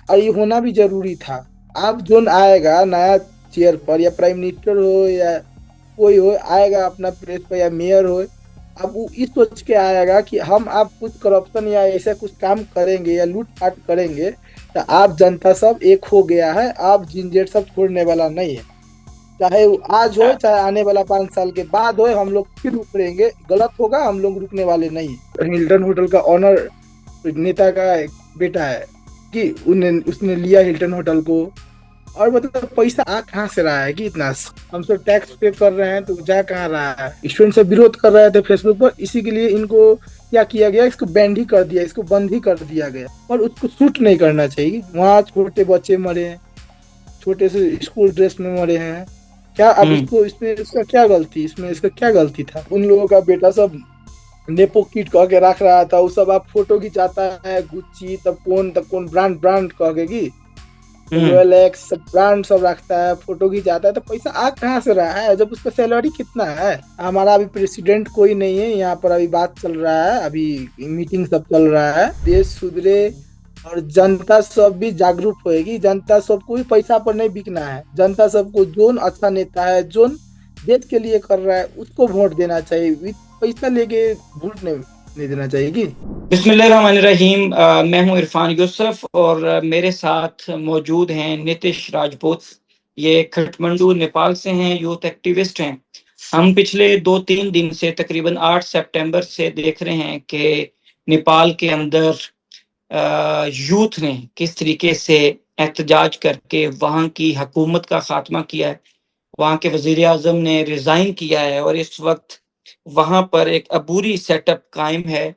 और ये होना भी जरूरी था। अब जो आएगा नया चेयर पर, या प्राइम मिनिस्टर हो या कोई हो आएगा अपना प्लेस पर, या मेयर हो, अब वो इस सोच के आएगा कि हम आप कुछ करप्शन या ऐसा कुछ काम करेंगे या लूट पाट करेंगे तो आप जनता सब एक हो गया है, आप झंझट सब छोड़ने वाला नहीं है। चाहे वो आज हो चाहे आने वाला 5 साल के बाद हो, हम लोग फिर उखड़ेंगे, गलत होगा, हम लोग रुकने वाले नहीं है। हिल्टन होटल का ऑनर नेता का एक बेटा है कि उन्हें उसने लिया हिल्टन होटल को। और मतलब पैसा आ कहाँ से रहा है कि इतना? हम सब टैक्स पे कर रहे हैं तो जा कहाँ रहा है? स्टूडेंट सब विरोध कर रहे थे फेसबुक पर, इसी के लिए इनको क्या किया गया, इसको बैंड ही कर दिया, इसको बंद ही कर दिया गया। और उसको शूट नहीं करना चाहिए, वहाँ छोटे बच्चे मरे हैं, छोटे से स्कूल ड्रेस में मरे हैं। क्या अब हम्म। इसको इसमें इसका क्या गलती, इसमें इसका क्या गलती था? उन लोगों का बेटा सब नेपो किट कह के रख रहा था, वो सब आप फोटो खिंचाता है गुच्ची, तब कौन ब्रांड ब्रांड कह के की हम्म। रोलेक्स सब ब्रांड सब रखता है, फोटो खिंचाता है, तो पैसा आ कहाँ से रहा है जब उसका सैलरी कितना है? हमारा अभी प्रेसिडेंट कोई नहीं है यहाँ पर, अभी बात चल रहा है, अभी मीटिंग सब चल रहा है, देश सुधरे और जनता सब भी जागरूक होएगी। जनता सबको भी पैसा पर नहीं बिकना है, जनता सबको जोन अच्छा नेता है, जोन देश के लिए कर रहा है उसको वोट देना चाहिए, पैसा लेके वोट नहीं देना चाहिए कि। बिस्मिल्लाहिर्रहमानिर्रहीम। मैं हूं इरफान यूसुफ और मेरे साथ मौजूद हैं नीतीश राजपूत। ये खटमंडू नेपाल से हैं, यूथ एक्टिविस्ट हैं। हम पिछले 2-3 दिन से तकरीबन 8 सितंबर से देख रहे हैं कि नेपाल के अंदर यूथ ने किस तरीके से एहतजाज करके वहाँ की हुकूमत का खात्मा किया है। वहाँ के वज़ीर आज़म ने रिज़ाइन किया है और इस वक़्त वहाँ पर एक अबूरी सेटअप कायम है।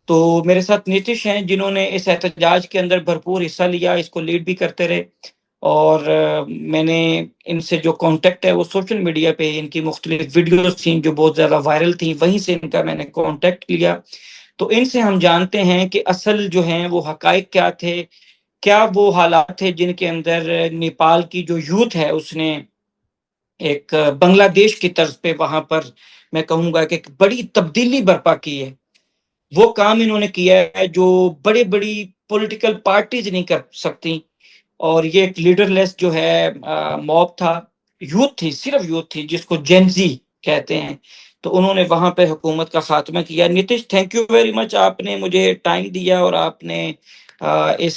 तो मेरे साथ नीतीश हैं जिन्होंने इस एहतजाज के अंदर भरपूर हिस्सा लिया, इसको लीड भी करते रहे। और मैंने इनसे जो कॉन्टैक्ट है वो सोशल मीडिया पे इनकी मुख्तलिफ वीडियोज़ थी जो बहुत ज़्यादा वायरल थी, वहीं से इनका मैंने कॉन्टैक्ट लिया। तो इनसे हम जानते हैं कि असल जो हैं वो हक़ाइक़ क्या थे, क्या वो हालात थे जिनके अंदर नेपाल की जो यूथ है उसने एक बांग्लादेश की तर्ज पे वहाँ पर मैं कहूँगा कि एक बड़ी तब्दीली बर्पा की है। वो काम इन्होंने किया है जो बड़ी-बड़ी पॉलिटिकल पार्टीज़ नहीं कर सकती। और ये एक लीडरलेस जो है मॉब था, यूथ थी, सिर्फ़ यूथ थी जिसको जेन ज़ी कहते हैं। तो उन्होंने वहाँ पे हुकूमत का ख़ात्मा किया। Nitish, thank you very much, आपने मुझे टाइम दिया और आपने इस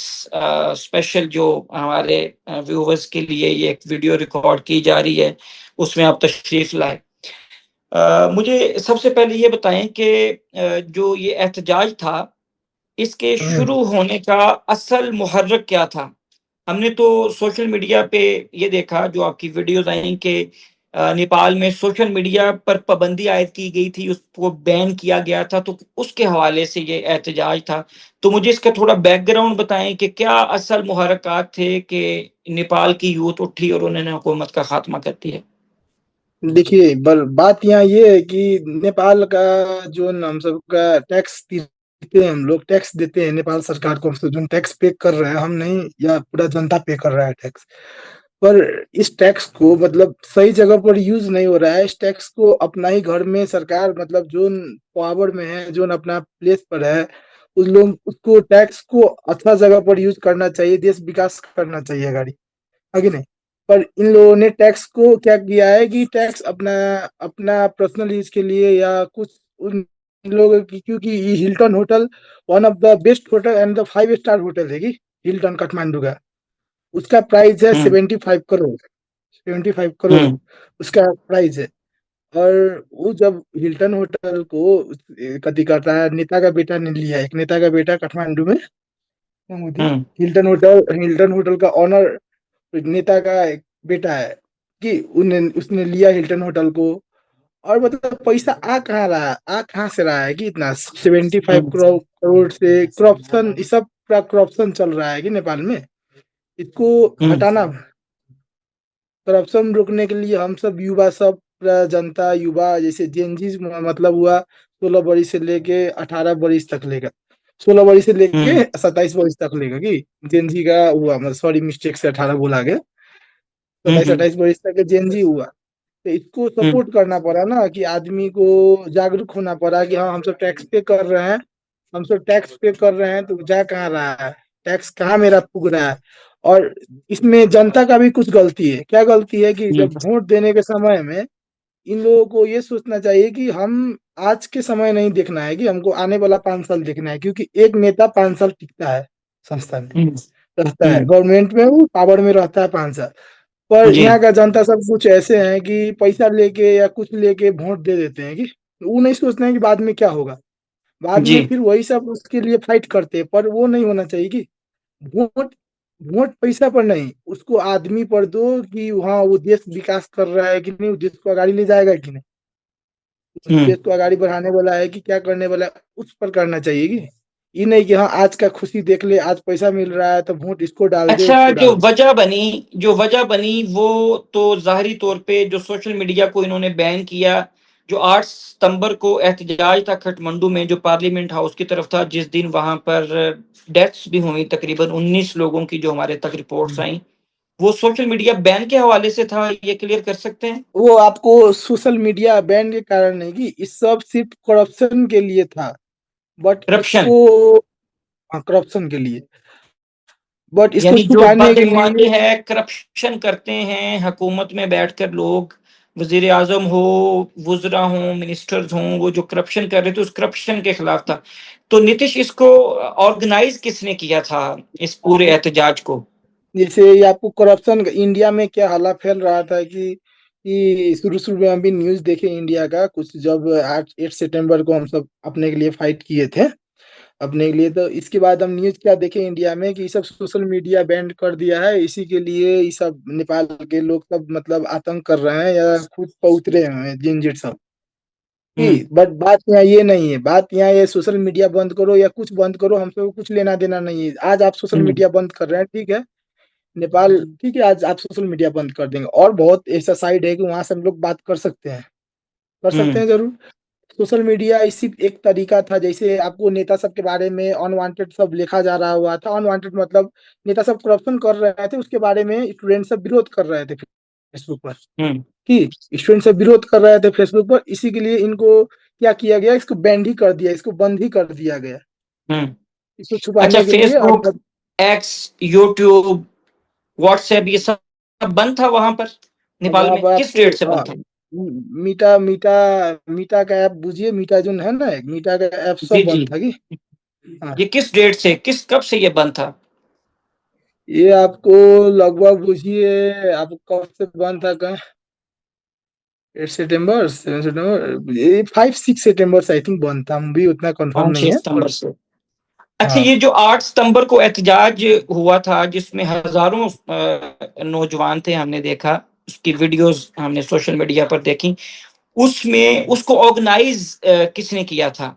स्पेशल जो हमारे व्यूअर्स के लिए ये एक वीडियो रिकॉर्ड की जा रही है, उसमें आप तशरीफ़ लाए। मुझे सबसे पहले ये बताएँ कि जो ये एहतजाज था, इसके शुरू होने का असल मुहर्रिक क्या था? हमने तो सोशल मीडिया पे ये देखा जो आपकी वीडियोज़ आई कि नेपाल में सोशल मीडिया पर पाबंदी आयद की गई थी, उसको बैन किया गया था, तो उसके हवाले से ये एहतजाज था। तो मुझे इसका थोड़ा बैकग्राउंड बताएँ कि क्या असल मुहर्रिकात थे कि नेपाल की यूथ उठी और उन्होंने हुकूमत का खात्मा कर दिया? देखिए, बात यहाँ ये है कि नेपाल का जो हम सबका टैक्स देते हैं, हम लोग टैक्स देते हैं नेपाल सरकार को, हम सब जो टैक्स पे कर रहे हैं हम नहीं, या पूरा जनता पे कर रहा है टैक्स। पर इस टैक्स को मतलब सही जगह पर यूज नहीं हो रहा है। इस टैक्स को अपना ही घर में सरकार मतलब जो पावर में है, जो अपना प्लेस पर है, उस लोग उसको टैक्स को अच्छा जगह पर यूज करना चाहिए, देश विकास करना चाहिए गाड़ी, है कि नहीं? पर इन लोगों ने टैक्स को क्या किया है कि टैक्स अपना अपना पर्सनल यूज के लिए या कुछ उन इन लोगों की, क्योंकि ये Hilton hotel one of the best hotel and the 5 star hotel है कि हिल्टन काठमांडू का, उसका प्राइस है हुँ, 75 करोड़, 75 करोड़ हुँ, उसका प्राइस है। और वो जब हिल्टन होटल को कथी कहता है, नेता का बेटा ने लिया, एक नेता का बेटा काठमांडू में मोदी, हुँ, हिल्टन होटल का ऑनर नेता का एक बेटा है कि उन्हें उसने लिया हिल्टन होटल को। और मतलब पैसा आ कहाँ रहा है, आ कहाँ से रहा है कि इतना 75 हुँ, करोड़ से करप्शन, इस सब का करप्शन चल रहा है कि नेपाल में, इसको हुँ, हटाना। करप्शन रोकने के लिए हम सब युवा सब पूरा जनता युवा जैसे जेनजी मतलब हुआ 16 बरिस से लेके 18 बरिस तक लेगा, 16 बरिस से हुँ, लेके 27 बरिस तक लेगा कि जेनजी का हुआ, मतलब सॉरी मिस्टेक से 18 बोला गया, हुँ, 27-28 बरिस तक जेनजी हुआ। तो इसको हुँ, सपोर्ट करना पड़ा ना कि आदमी को जागरूक होना पड़ा कि हाँ हम सब टैक्स पे कर रहे हैं, हम सब टैक्स पे कर रहे हैं तो जा कहाँ रहा है? टैक्स कहाँ मेरा पुग रहा है। और इसमें जनता का भी कुछ गलती है। क्या गलती है कि हम्म जब वोट देने के समय में इन लोगों को ये सोचना चाहिए कि हम आज के समय नहीं देखना है कि हमको आने वाला 5 साल देखना है, क्योंकि एक नेता 5 साल टिकता है संस्था में, हम्म रहता है हम्म, गवर्नमेंट में, वो पावर में रहता है 5 साल। पर जी यहाँ का जनता सब कुछ ऐसे है कि पैसा लेके या कुछ लेके वोट दे देते हैं कि वो नहीं सोचते हैं कि बाद में क्या होगा। बाद जी में फिर वही सब उसके लिए फाइट करते हैं। पर वो नहीं होना चाहिए कि वोट वोट पैसा पर नहीं, उसको आदमी पर दो कि हाँ वो देश विकास कर रहा है कि नहीं, वो देश को आगे ले जाएगा कि नहीं, उस हम्म। देश को आगे बढ़ाने वाला है कि क्या करने वाला है, उस पर करना चाहिए कि ये नहीं कि हाँ आज का खुशी देख ले, आज पैसा मिल रहा है तो वोट इसको डाल दे, अच्छा, उसको डाल दे। जो वजह बनी वो तो जाहिरी तौर पे जो सोशल मीडिया को इन्होंने बैन किया, जो 8 सितंबर को एहतजाज था काठमांडू में जो पार्लियामेंट हाउस की तरफ था, जिस दिन वहां पर डेथ्स भी हुई तकरीबन 19 लोगों की, जो हमारे तक रिपोर्ट्स आई, वो सोशल मीडिया बैन के हवाले से था, ये क्लियर कर सकते हैं? वो आपको सोशल मीडिया बैन के कारण नहीं कि इस सब सिर्फ करप्शन के लिए था। बट करप्शन, इसको, हाँ, करप्शन के लिए, बट इसको यानी जो छुपाने के बदईमानी लिए है, करप्शन करते हैं हुकूमत में बैठकर लोग, वजीर आजम हो, वुजरा हो, मिनिस्टर्स हों, वो जो करप्शन कर रहे थे उस करप्शन के खिलाफ था। तो नीतीश, इसको ऑर्गेनाइज किसने किया था, इस पूरे एहतजाज को? जैसे ये आपको करप्शन इंडिया में क्या हाला फैल रहा था कि शुरू शुरू में हम भी न्यूज देखे इंडिया का कुछ, जब 8 सितंबर को हम सब अपने के लिए फाइट किए थे अपने के लिए, तो इसके बाद हम न्यूज क्या देखे इंडिया में कि ये सब सोशल मीडिया बैंड कर दिया है, इसी के लिए ये सब नेपाल के लोग सब मतलब आतंक कर रहे हैं या खुद पर उतरे हैं जिनजिट सब हम्म की। बट बात यहाँ ये नहीं है, बात यहाँ ये सोशल मीडिया बंद करो या कुछ बंद करो, हमसे कुछ लेना देना नहीं है। आज आप सोशल हम्म मीडिया बंद कर रहे हैं, ठीक है, नेपाल, ठीक है, आज आप सोशल मीडिया बंद कर देंगे और बहुत ऐसा साइड है कि वहां से हम लोग बात कर सकते हैं, कर सकते हम्म हैं जरूर। सोशल मीडिया इसी एक तरीका था, जैसे आपको नेता सब के बारे में अनवांटेड सब लिखा जा रहा हुआ था, अनवांटेड मतलब नेता सब करप्शन कर रहे थे, उसके बारे में स्टूडेंट सब विरोध कर रहे थे फेसबुक पर, हम्म कि स्टूडेंट सब विरोध कर रहे थे फेसबुक पर, इसी के लिए इनको क्या किया गया, इसको बैंड ही कर दिया, इसको बंद ही कर दिया गया, हम्म। इसको अच्छा, छुपाने के लिए। और फेसबुक, एक्स, यूट्यूब, व्हाट्सएप, ये सब बंद था वहां पर नेपाल वहां में? पर किस आपको डेट से बंद था? मीटा मीटा मीटा का ऐप बुझिए, मीटा जो है ना, एक मीटा का ऐप जी सब जी। बंद था कि, हाँ, ये किस डेट से, किस कब से ये बंद था? ये आपको लगभग बुझिए, आपको कब से बंद था कहाँ, 8 सितंबर, 7 सितंबर, ये 5 6 सितंबर से आई थिंक बंद था, हम भी उतना कंफर्म 5 नहीं है पर, सितंबर से। अच्छा, हाँ। ये जो 8 सितंबर को एहतजाज हुआ था, जिसमें हजारों नौजवान थे, हमने देखा, उसकी वीडियोस हमने सोशल मीडिया पर देखी, उसमें उसको ऑर्गेनाइज किसने किया था?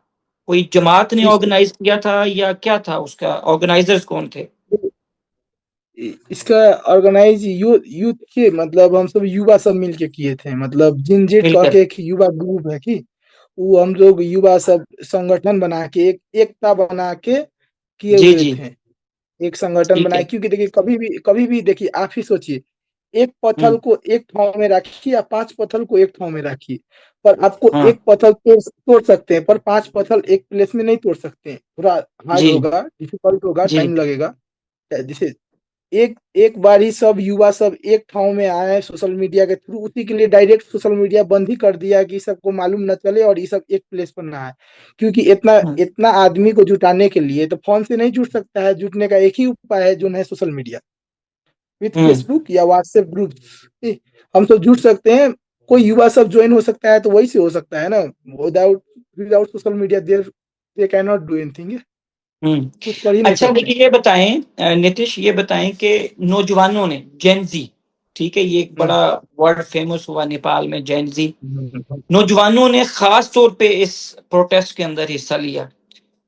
कोई जमात ने इस ऑर्गेनाइज किया था या क्या था, उसका ऑर्गेनाइजर्स कौन थे? इसका ऑर्गेनाइज यूथ के, मतलब हम सब युवा सब मिलके किए थे, मतलब जिनजेट कह मिलकर? के एक युवा ग्रुप है कि, वो हम लोग युवा सब संगठन बना के, एक एकता बना के किए जी हुए जी। थे, एक संगठन ठीक बनाए। है। क्योंकि देखिए कभी भी देखिए, आप ही सोचिए, एक पत्थर हम्म। को एक ठाव में रखिए या 5 पत्थर को एक ठाव में रखिए, पर आपको हाँ। एक पत्थर तोड़ सकते हैं, पर 5 पत्थर एक प्लेस में नहीं तोड़ सकते हैं, थोड़ा हार्ड जी होगा, डिफिकल्ट होगा, जी। टाइम लगेगा। जैसे एक एक बार ही सब युवा सब एक ठाव में आए सोशल मीडिया के थ्रू, उसी के लिए डायरेक्ट सोशल मीडिया बंद ही कर दिया कि सबको मालूम न चले और ये सब एक प्लेस पर ना आए। क्योंकि इतना हाँ। इतना आदमी को जुटाने के लिए तो फोन से नहीं जुट सकता है, जुटने का एक ही उपाय है जो है social media, with hmm Facebook या व्हाट्सएप ग्रुप। हम सब जुट सकते हैं, कोई युवा सब ज्वाइन हो सकता है, तो वही से हो सकता है ना, without without social media there they can not do anything, hmm. कुछ कर ही नहीं अच्छा, सकते। देखिए, ये बताएं नीतीश, ये बताएं कि नौजवानों ने, जेनजी, ठीक है, ये एक हम्म, बड़ा वर्ड फेमस हुआ नेपाल में, जेनजी, हम्म, नौजवानों ने खास तौर पे इस प्रोटेस्ट के अंदर हिस्सा लिया।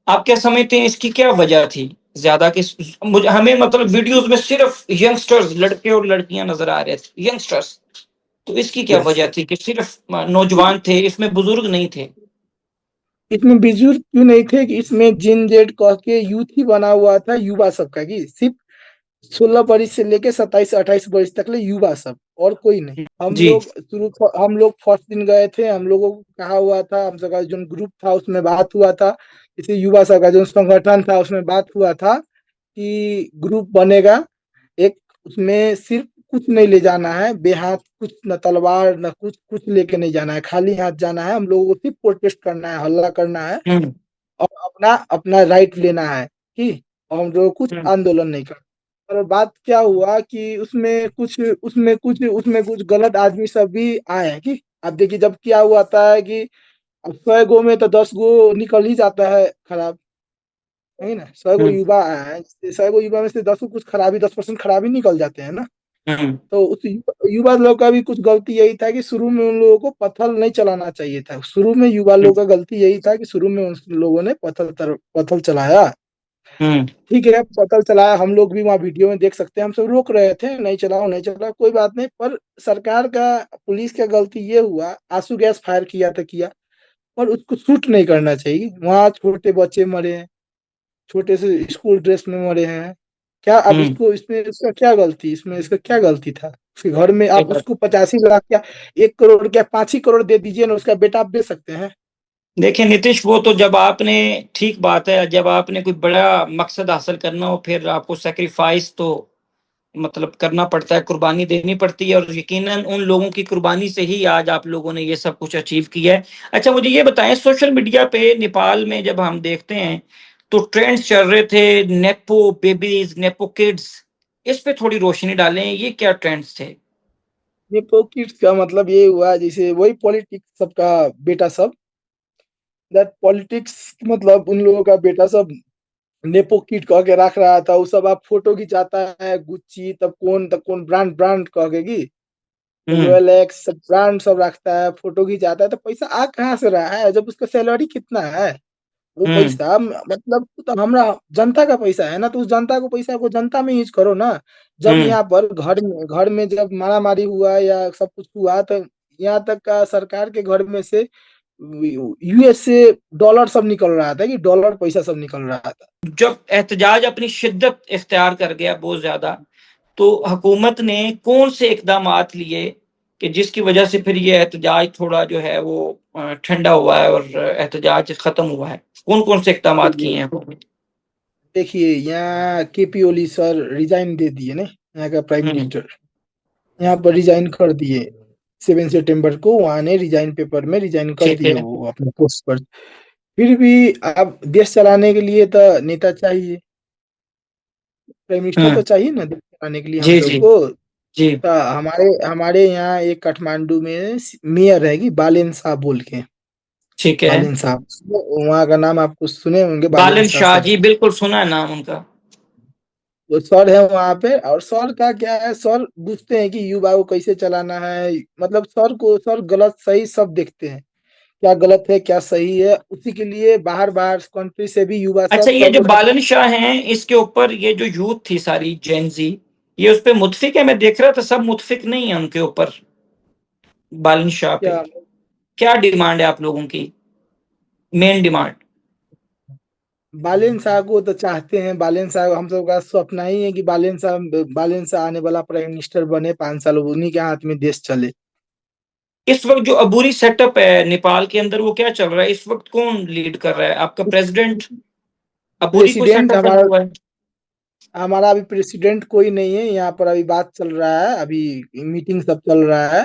आप क्या समझते हैं, इसकी क्या वजह थी? ज्यादा किस, मुझे, हमें मतलब वीडियोस में सिर्फ यंगस्टर्स, लड़के और लड़कियां नजर आ रहे थे, यंगस्टर्स, तो इसकी क्या यस। वजह थी कि सिर्फ नौजवान थे, इसमें बुजुर्ग नहीं थे? इसमें बिजुर क्यों नहीं थे कि इसमें जिन जेड कह के यूथ ही बना हुआ था, युवा सब का, कि सिर्फ 16 वर्ष से लेके 27 28 वर्ष तक ले युवा सब, और कोई नहीं। जी हम लोग फर्स्ट दिन गए थे, हम लोगों को कहा हुआ था, हम सबका जो ग्रुप था उसमें बात हुआ था, इसे युवा सब का जो संगठन था उसमें बात हुआ था कि ग्रुप बनेगा एक, उसमें सिर्फ कुछ नहीं ले जाना है, बेहाथ कुछ, न तलवार न कुछ, कुछ लेके नहीं जाना है, खाली हाथ जाना है। हम लोगों को सिर्फ प्रोटेस्ट करना है, हल्ला करना है हम्म और अपना अपना राइट लेना है कि, और हम लोग कुछ हम्म आंदोलन नहीं करना। और बात क्या हुआ कि उसमें कुछ गलत आदमी सब भी आए हैं कि, अब देखिए जब क्या हुआ था है कि अब 100 गो में तो 10 गो निकल ही जाता है खराब, है ना। 100 गो हम्म युवा आए हैं, 100 गो युवा में से 10 को कुछ खराबी, 10% खराबी निकल जाते हैं ना। हम्म तो उस युवा लोग का भी कुछ गलती यही था कि शुरू में उन लोगों को पत्थर नहीं चलाना चाहिए था। शुरू में युवा लोगों का गलती यही था कि शुरू में उन लोगों ने पत्थर चलाया। हम्म ठीक है, पत्थर चलाया, हम लोग भी वहाँ वीडियो में देख सकते हैं, हम सब रोक रहे थे, नहीं चलाओ नहीं चलाओ, कोई बात नहीं। पर सरकार का, पुलिस का गलती ये हुआ, आंसू गैस फायर किया तो किया, पर उसको शूट नहीं करना चाहिए। वहाँ छोटे बच्चे मरे हैं, छोटे से स्कूल ड्रेस में मरे हैं। क्या अब हम्म इसको, इसमें इसका क्या गलती, इसमें इसका क्या गलती था? उसके घर में सही आप बात। उसको 85 लाख क्या, 1 करोड़ क्या, 5 ही करोड़ दे दीजिए ना, उसका बेटा आप दे सकते हैं। देखिए नीतीश, वो तो जब आपने, ठीक बात है, जब आपने कोई बड़ा मकसद हासिल करना हो फिर आपको सैक्रिफाइस तो मतलब करना पड़ता है, कुर्बानी देनी पड़ती है, और यकीनन उन लोगों की कुर्बानी से ही आज आप लोगों ने ये सब कुछ अचीव किया है। अच्छा मुझे ये बताएं, सोशल मीडिया पे नेपाल में जब हम देखते हैं तो ट्रेंड्स चल रहे थे, नेपो बेबीज, नेपो किड्स, इस पे थोड़ी रोशनी डालें, ये क्या ट्रेंड्स थे? नेपोकिड्स का मतलब ये हुआ, जैसे वही पॉलिटिक्स सबका बेटा सब, दैट पॉलिटिक्स, मतलब उन लोगों का बेटा सब नेपो किड कह के रख रहा था। वो सब आप फोटो खिंचाता है, गुच्ची, तब कौन ब्रांड ब्रांड कह के की, हम्म रोलेक्स सब ब्रांड सब रखता है, फोटो खिंचाता है। तो पैसा आ कहाँ से रहा है जब उसका सैलरी कितना है? वो हम्म पैसा मतलब तो हमरा जनता का पैसा है ना, तो उस जनता को, पैसा को जनता में यूज करो ना। जब हम्म यहाँ पर घर में जब मारा मारी हुआ या सब कुछ हुआ, तो यहाँ तक का सरकार के घर में से यूएस से डॉलर सब निकल रहा था, कि डॉलर पैसा सब निकल रहा था। जब एहतजाज अपनी शिद्दत इख्तियार कर गया बहुत ज्यादा, तो हुकूमत ने कौन से इकदामात लिए कि जिसकी वजह से फिर ये एहतजाज थोड़ा जो है वो ठंडा हुआ है और एहतजाज खत्म हुआ है? कौन कौन से इकदामात किए हैं हुकूमत? देखिए, यहाँ केपी ओली सर रिजाइन दे दिए ना, यहाँ का प्राइम हम्म मिनिस्टर यहाँ पर रिजाइन कर दिए। 7 सितंबर को वहां ने रिजाइन पेपर में रिजाइन कर ठीक दिए है। वो अपने पोस्ट पर। फिर भी अब देश चलाने के लिए तो नेता चाहिए, प्राइम मिनिस्टर हम्म तो चाहिए ना देश चलाने के लिए हम जी लोग जी को। जी। तो हमारे हमारे यहाँ एक काठमांडू में मेयर रहेगी, बालेन साहब बोल के। ठीक है। बालेन साहब, वहाँ का नाम आपको सुने होंगे, बालेन बालन शाह शाह सर। जी, बिल्कुल सुना है नाम उनका। वो सर है वहाँ पे, और सर का क्या है, सर पूछते हैं कि युवा को कैसे चलाना है। मतलब सर गलत सही सब देखते हैं, क्या गलत है क्या सही है, उसी के लिए बाहर बाहर कंट्री से भी युवा अच्छा, सब ये सर जो को ढक। बालन शाह हैं, इसके ऊपर ये जो यूथ थी सारी जेनजी, ये उस पे मुतफिक है? मैं देख रहा था सब मुतफिक नहीं है उनके ऊपर, बालन शाह पे। क्या, क्या डिमांड है आप लोगों की, मेन डिमांड? बालेन शाह को तो चाहते हैं, बालेन शाह हम सब का सपना ही है कि बालेन शाह आने वाला प्राइम मिनिस्टर बने, 5 साल उन्हीं के हाथ में देश चले। इस वक्त जो अबूरी सेटअप है नेपाल के अंदर, वो क्या चल रहा है इस वक्त? कौन लीड कर रहा है? आपका प्रेसिडेंट? अबूरी कोई प्रेसिडेंट सेटअप बना हमारा हुआ है? हमारा अभी प्रेसिडेंट कोई नहीं है यहाँ पर, अभी बात चल रहा है, अभी मीटिंग सब चल रहा है।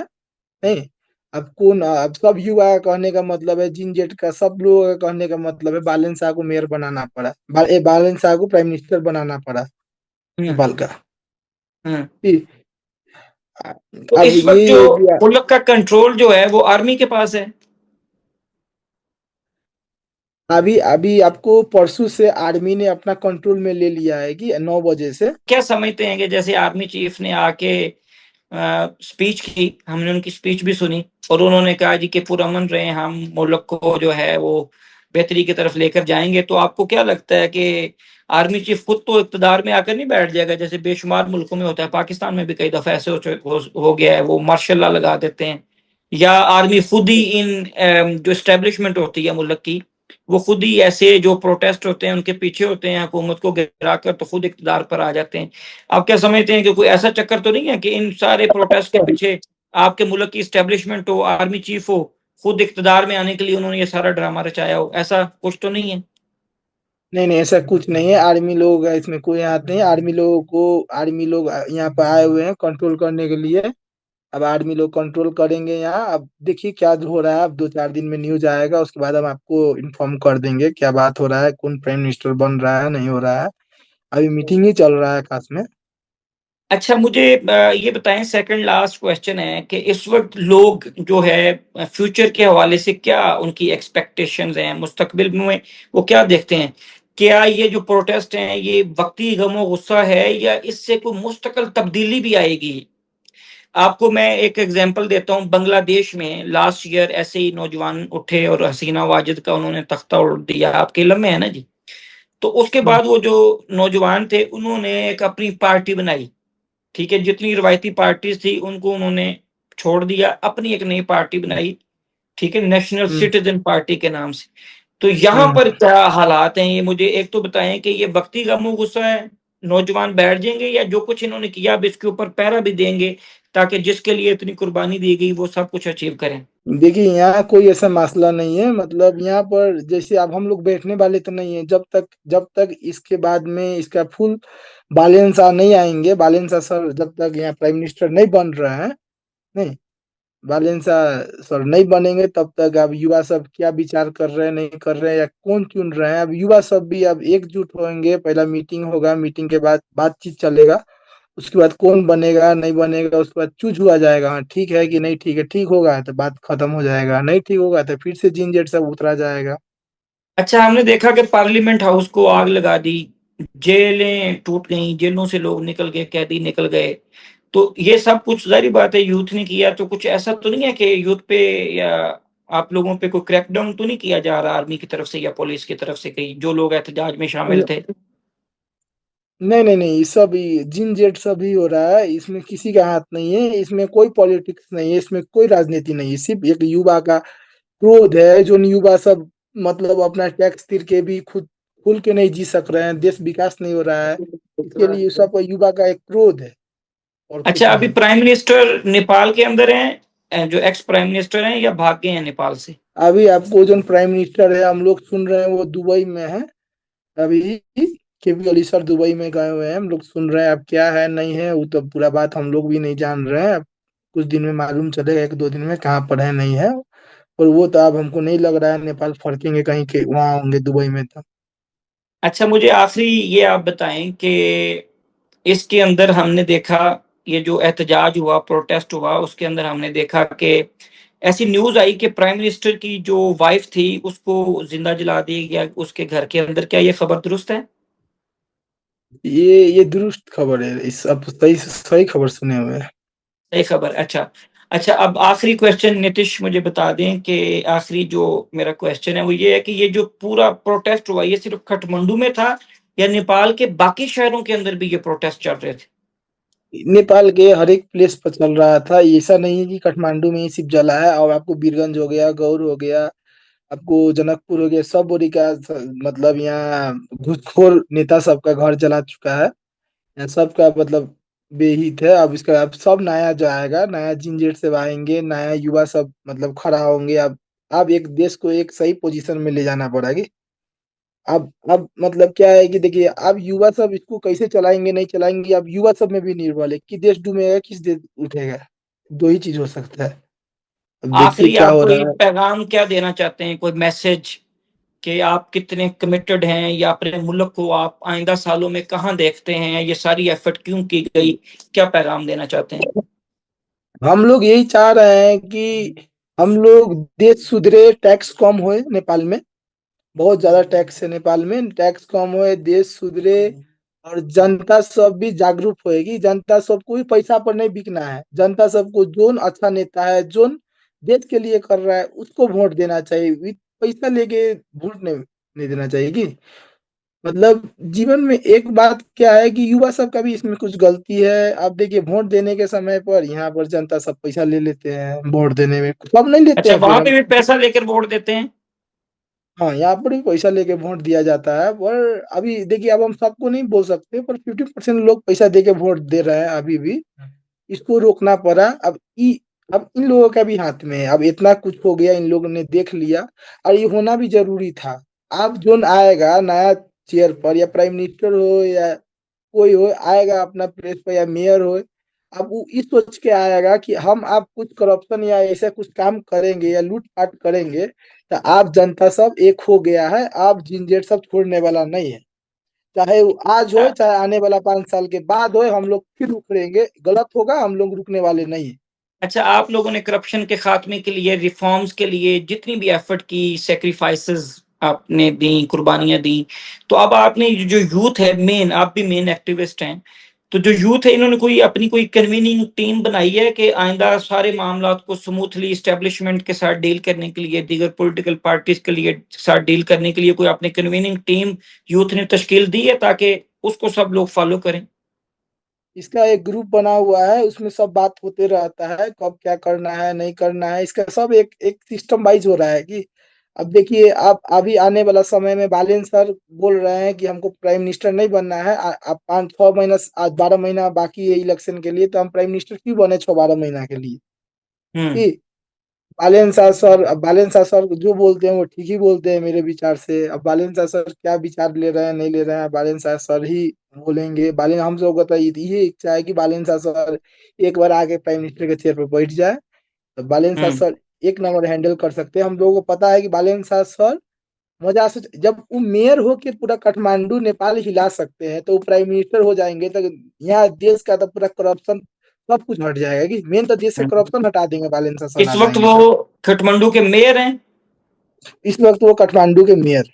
नहीं, अब कौन, अब सब युवा का कहने का मतलब है, जिन जेट का सब लोगों का कहने का मतलब है, बालन शाह को मेयर बनाना पड़ा, बालन शाह को प्राइम मिनिस्टर बनाना पड़ा हम्म नेपाल का। हम्म। फिर तो अब इस वक्त जो ये भी, मुल्क का कंट्रोल जो है वो आर्मी के पास है। अभी अभी आपको परसों से आर्मी ने अपना कंट्रोल में ले लिया है कि 9 बजे से। क्या समझते हैं कि जैसे आर्मी चीफ ने आके स्पीच की, हमने उनकी स्पीच भी सुनी, और उन्होंने कहा जी कि पुरअमन रहे, हम मुल्क को जो है वो बेहतरी की तरफ लेकर जाएंगे, तो आपको क्या लगता है कि आर्मी चीफ खुद तो इक़्तिदार में आकर नहीं बैठ जाएगा, जैसे बेशुमार मुल्कों में होता है, पाकिस्तान में भी कई दफा ऐसे हो गया है, वो मार्शल लॉ लगा देते हैं, या आर्मी खुद ही इन जो एस्टेब्लिशमेंट होती है मुल्क की, वो खुद ही ऐसे जो प्रोटेस्ट होते हैं उनके पीछे होते हैं, हुकूमत को गिरा कर तो खुद इक़्तिदार पर आ जाते हैं? आप क्या समझते हैं कि कोई ऐसा चक्कर तो नहीं है कि इन सारे प्रोटेस्ट के पीछे आपके मुल्क की एस्टेब्लिशमेंट हो, आर्मी चीफ हो, खुद इक़्तिदार में आने के लिए उन्होंने ये सारा ड्रामा रचाया हो? ऐसा कुछ तो नहीं है? नहीं नहीं, ऐसा कुछ नहीं है। आर्मी लोग इसमें कोई हाथ नहीं है। आर्मी लोगों को, आर्मी लोग यहाँ पर आए हुए हैं कंट्रोल करने के लिए। अब आर्मी लोग कंट्रोल करेंगे यहाँ। अब देखिए क्या हो रहा है। अब 2-4 दिन में न्यूज आएगा, उसके बाद हम आपको इन्फॉर्म कर देंगे क्या बात हो रहा है, कौन प्राइम मिनिस्टर बन रहा है, नहीं हो रहा है। अभी मीटिंग ही चल रहा है खास में। अच्छा मुझे ये बताएँ, सेकंड लास्ट क्वेश्चन है कि इस वक़्त लोग जो है फ्यूचर के हवाले से क्या उनकी एक्सपेक्टेशंस हैं, मुस्तकबिल में वो क्या देखते हैं? क्या ये जो प्रोटेस्ट हैं ये वक़्ती गम-ओ-गुस्सा है या इससे कोई मुस्तक़िल तब्दीली भी आएगी? आपको मैं एक एग्ज़ाम्पल देता हूँ, बांग्लादेश में लास्ट ईयर ऐसे ही नौजवान उठे और हसीना वाजिद का उन्होंने तख्ता उलट दिया, आपके इल्म में है ना जी? तो उसके हम्म, बाद वो जो नौजवान थे उन्होंने एक अपनी पार्टी बनाई। ठीक है, जितनी रवायती पार्टीज़ थी उनको उन्होंने छोड़ दिया, अपनी एक नई पार्टी बनाई, ठीक है? नेशनल हम्म, सिटीज़न पार्टी के नाम से। तो यहाँ हम्म। पर क्या हालात हैं? ये मुझे एक तो बताएँ कि ये वक़्ती गम-ओ-गुस्सा है, नौजवान बैठ जाएँगे या जो कुछ इन्होंने किया अब इसके ऊपर पहरा भी देंगे, ताकि जिसके लिए इतनी कुर्बानी दी गई वो सब कुछ अचीव करें? देखिए यहाँ कोई ऐसा मसला नहीं है। मतलब यहाँ पर जैसे अब हम लोग बैठने वाले तो नहीं है, जब तक इसके बाद में इसका फुल बैलेंस नहीं आएंगे। बैलेंस सर जब तक यहाँ प्राइम मिनिस्टर नहीं बन रहे हैं, नहीं, बैलेंसा सर नहीं बनेंगे तब तक अब युवा सब क्या विचार कर रहे हैं, नहीं कर रहे हैं, या कौन चुन रहे हैं। अब युवा सब भी अब एकजुट होंगे। पहला मीटिंग होगा, मीटिंग के बाद बातचीत चलेगा। उसके बाद कौन बनेगा नहीं बनेगा, उसके बाद चूज हुआ जाएगा। हाँ ठीक है कि नहीं ठीक है, ठीक होगा तो बात खत्म हो जाएगा, नहीं ठीक होगा तो फिर से झंझट सब उतरा जाएगा। अच्छा, हमने देखा कि पार्लियामेंट हाउस को आग लगा दी, जेलें टूट गईं, जेलों से लोग निकल गए, कैदी निकल गए। तो ये सब कुछ ज़ाहिर बात है यूथ ने किया, तो कुछ ऐसा तो नहीं है कि यूथ पे या आप लोगों पे कोई क्रैकडाउन तो नहीं किया जा रहा आर्मी की तरफ से या पुलिस की तरफ से कहीं जो लोग एहतजाज में शामिल थे? नहीं नहीं नहीं, ये सब झंझट सब ही हो रहा है। इसमें किसी का हाथ नहीं है, इसमें कोई पॉलिटिक्स नहीं है, इसमें कोई राजनीति नहीं है। सिर्फ एक युवा का क्रोध है। जो युवा सब मतलब अपना टैक्स तिर के भी खुद खुल के नहीं जी सक रहे हैं, देश विकास नहीं हो रहा है। इसके लिए सब युवा का एक क्रोध है, और अच्छा, कुछ अभी नहीं। प्राइम मिनिस्टर नेपाल के अंदर हैं, जो एक्स प्राइम मिनिस्टर हैं या भाग गए हैं नेपाल से? अभी आपको जो प्राइम मिनिस्टर है हम लोग सुन रहे हैं वो दुबई में है। अभी केपी ओली सर दुबई में गए हुए हैं, हम लोग सुन रहे हैं। अब क्या है नहीं है वो तो पूरा बात हम लोग भी नहीं जान रहे हैं। अब कुछ दिन में मालूम चलेगा, 1-2 दिन में कहाँ पर है नहीं है। और वो तो अब हमको नहीं लग रहा है नेपाल फड़केंगे कहीं के वहां होंगे दुबई में तो। अच्छा, मुझे आखिरी ये आप बताएँ कि इसके अंदर हमने देखा, ये जो एहतजाज हुआ, प्रोटेस्ट हुआ, उसके अंदर हमने देखा कि ऐसी न्यूज़ आई कि प्राइम मिनिस्टर की जो वाइफ़ थी, उसको ज़िंदा जला दिया गया उसके घर के अंदर। क्या ये खबर दुरुस्त है? ये दुरुस्त खबर है। इस अब सही सही खबर सुने हुए हैं। सही खबर, अच्छा। अच्छा, अब आखिरी क्वेश्चन नीतिश मुझे बता दें कि आखिरी जो मेरा क्वेश्चन है, वो ये है कि ये जो पूरा प्रोटेस्ट हुआ, ये सिर्फ़ काठमांडू में था या नेपाल के बाकी शहरों के अंदर भी ये प्रोटेस्ट चल रहे थे? नेपाल के हर एक प्लेस पर चल रहा था। ऐसा नहीं है कि काठमांडू में ही सिर्फ जला है। और आपको बीरगंज हो गया, गौर हो गया, आपको जनकपुर हो गया, सब बोरी का मतलब यहाँ घूसखोर नेता सबका घर जला चुका है। यहाँ सबका मतलब बेहित है। अब इसका अब सब नया जो आएगा, नया जिंजेट से आएंगे, नया युवा सब मतलब खड़ा होंगे। अब एक देश को एक सही पोजीशन में ले जाना पड़ेगा। अब मतलब क्या है कि देखिए अब युवा सब इसको कैसे चलाएंगे नहीं चलाएंगे, अब युवा सब में भी निर्भर है कि देश डूबेगा किस देश उठेगा। दो ही चीज हो सकता है। अब देखिए आखिरी क्या आप हो कोई रहा है। पैगाम क्या देना चाहते हैं, कोई मैसेज कि आप कितने कमिटेड हैं या अपने मुल्क को आप आइंदा सालों में कहाँ देखते हैं, ये सारी एफर्ट क्यों की गई? क्या पैगाम देना चाहते हैं? हम लोग यही चाह रहे हैं कि हम लोग देश सुधरे, टैक्स कम होए नेपाल में। बहुत ज्यादा टैक्स है नेपाल में, टैक्स कम होए, देश सुधरे। और जनता सब भी जागरूक होएगी। जनता सबको भी पैसा पर नहीं बिकना है। जनता सबको जोन अच्छा नेता है, जोन देश के लिए कर रहा है, उसको वोट देना चाहिए। पैसा लेके वोट नहीं देना चाहिए कि मतलब जीवन में एक बात क्या है कि युवा सब का भी इसमें कुछ गलती है। आप देखिए वोट देने के समय पर यहाँ पर जनता सब पैसा ले लेते हैं वोट देने में, सब नहीं लेते अच्छा, हैं फिर वहाँ हम। पे भी पैसा लेकर वोट देते हैं? हाँ यहाँ पर भी पैसा लेके वोट दिया जाता है। पर अभी देखिए अब हम सबको नहीं बोल सकते, पर 50% लोग पैसा दे के वोट दे रहे हैं अभी भी। इसको रोकना पड़ा। अब इन लोगों का भी हाथ में है। अब इतना कुछ हो गया, इन लोगों ने देख लिया और ये होना भी जरूरी था। अब जोन आएगा नया चेयर पर या प्राइम मिनिस्टर हो या कोई हो आएगा अपना प्लेस पर या मेयर हो, अब वो इस सोच के आएगा कि हम आप कुछ करप्शन या ऐसा कुछ काम करेंगे या लूट-पाट करेंगे, तो आप जनता सब एक हो गया है, आप झंझट सब छोड़ने वाला नहीं है। चाहे वो आज हो, चाहे आने वाला 5 साल के बाद हो, हम लोग फिर उखड़ेंगे, गलत होगा हम लोग रुकने वाले नहीं हैं। अच्छा, आप लोगों ने करप्शन के खात्मे के लिए, रिफॉर्म्स के लिए जितनी भी एफर्ट की, सैक्रिफाइसेस आपने दी, कुर्बानियाँ दी, तो अब आपने जो यूथ है मेन, आप भी मेन एक्टिविस्ट हैं, तो जो यूथ है इन्होंने कोई अपनी कोई कन्वीनिंग टीम बनाई है कि आइंदा सारे मामलात को स्मूथली एस्टेब्लिशमेंट के साथ डील करने के लिए, दीगर पॉलिटिकल पार्टीज़ के लिए साथ डील करने के लिए कोई आपने कन्वीनिंग टीम यूथ ने तश्कील दी है ताकि उसको सब लोग फॉलो करें? इसका एक ग्रुप बना हुआ है, उसमें सब बात होते रहता है, कब क्या करना है, नहीं करना है, इसका सब एक एक सिस्टम वाइज़ हो रहा है कि अब देखिए आप अभी आने वाला समय में बालेन सर बोल रहे हैं कि हमको प्राइम मिनिस्टर नहीं बनना है। अब 5-6 महीना आज 12 महीना बाकी है इलेक्शन के लिए, तो हम प्राइम मिनिस्टर क्यों बने 6-12 महीना के लिए? हुँ, कि बालेन शाह सर जो बोलते हैं वो ठीक ही बोलते हैं मेरे विचार से। अब बालेन शाह सर क्या विचार ले रहे हैं, नहीं ले रहे हैं, बालेन शाह सर ही बोलेंगे। बालेन हम लोगों का तो ये इच्छा है कि बालेन शाह सर एक बार आके प्राइम मिनिस्टर के चेयर पे बैठ जाए, तो बालेन शाह हुँ, सर एक नंबर हैंडल कर सकते हैं। हम लोगों को पता है कि बालेन शाह सर मजा से जब वो मेयर होके पूरा काठमांडू नेपाल हिला सकते हैं, तो वो प्राइम मिनिस्टर हो जाएँगे तो यहाँ देश का तो पूरा करप्शन सब कुछ हट जाएगा कि मेन तो देश से हुँ। करप्शन हटा देंगे बालेन शाह सर इस आ वक़्त जाएँगे वो तो। काठमांडू के मेयर हैं। इस वक़्त वो काठमांडू के मेयर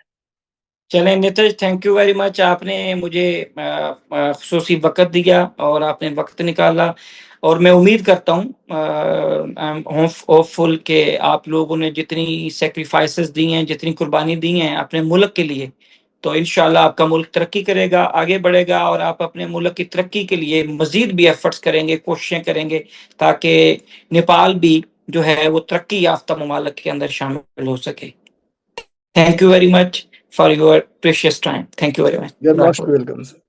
चलें Nitish, thank you very much, आपने मुझे ख़ुसूसी वक़्त दिया और आपने वक़्त निकाला और मैं उम्मीद करता हूँ आई एम होपफुल कि आप लोगों ने जितनी सैक्रिफाइसेस दी हैं, जितनी कुर्बानी दी हैं अपने मुल्क के लिए, तो इंशाअल्लाह आपका मुल्क तरक्की करेगा, आगे बढ़ेगा और आप अपने मुल्क की तरक्की के लिए मज़ीद भी एफ़र्ट्स करेंगे, कोशिशें करेंगे ताकि नेपाल भी जो है वो तरक्की याफ़्ता ममालिक के अंदर शामिल हो सके। Thank you very much for your precious time. Thank you very much. You are Allah most Hafiz. Welcome sir.